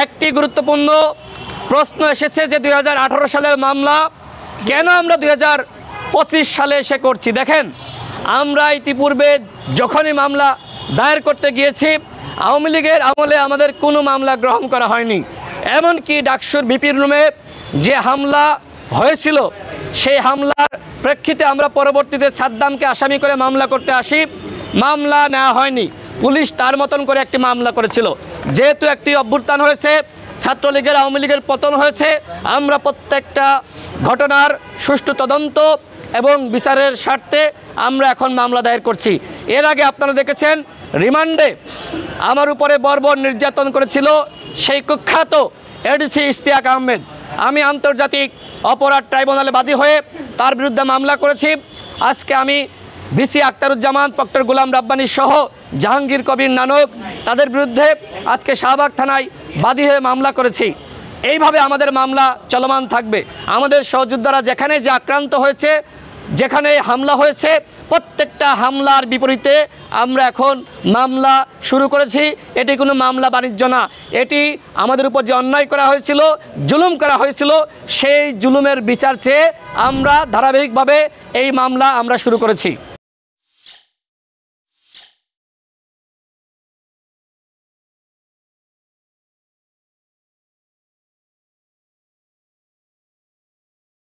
একটি গুরুত্বপূর্ণ প্রশ্ন এসেছে যে 2018 সালের মামলা কেন আমরা 2025 সালে এসে করছি। দেখেন, আমরা ইতিপূর্বে যখনই মামলা দায়ের করতে গিয়েছি আওয়ামী লীগের আমলে আমাদের কোনো মামলা গ্রহণ করা হয়নি। এমনকি ডাকসুর বিপির রুমে যে হামলা হয়েছিল সেই হামলার প্রেক্ষিতে আমরা পরবর্তীতে সাদ্দামকে আসামি করে মামলা করতে আসি, মামলা নেওয়া হয়নি। পুলিশ তার মতন করে একটি মামলা করেছিল। যেহেতু একটি অভ্যুত্থান হয়েছে, ছাত্রলীগের আওয়ামী লীগের পতন হয়েছে, আমরা প্রত্যেকটা ঘটনার সুষ্ঠু তদন্ত এবং বিচারের স্বার্থে আমরা এখন মামলা দায়ের করছি। এর আগে আপনারা দেখেছেন রিমান্ডে আমার উপরে বর্বর নির্যাতন করেছিল সেই কুখ্যাত এডিসি ইশতিয়াক আহমেদ। আমি আন্তর্জাতিক অপরাধ ট্রাইব্যুনালে বাদী হয়ে তার বিরুদ্ধে মামলা করেছি। আজকে আমি ভিসি আখতারুজ্জামান, প্রক্টর গোলাম রাব্বানী সহ জাহাঙ্গীর কবির নানক তাদের বিরুদ্ধে আজকে শাহবাগ থানায় বাদী হয়ে মামলা করেছি। এইভাবে আমাদের মামলা চলমান থাকবে। আমাদের সহযোদ্ধারা যেখানে যে আক্রান্ত হয়েছে, যেখানে হামলা হয়েছে, প্রত্যেকটা হামলার বিপরীতে আমরা এখন মামলা শুরু করেছি। এটি কোনো মামলা বাণিজ্য না, এটি আমাদের উপর যে অন্যায় করা হয়েছিল, জুলুম করা হয়েছিল, সেই জুলুমের বিচার চেয়ে আমরা ধারাবাহিকভাবে এই মামলা আমরা শুরু করেছি।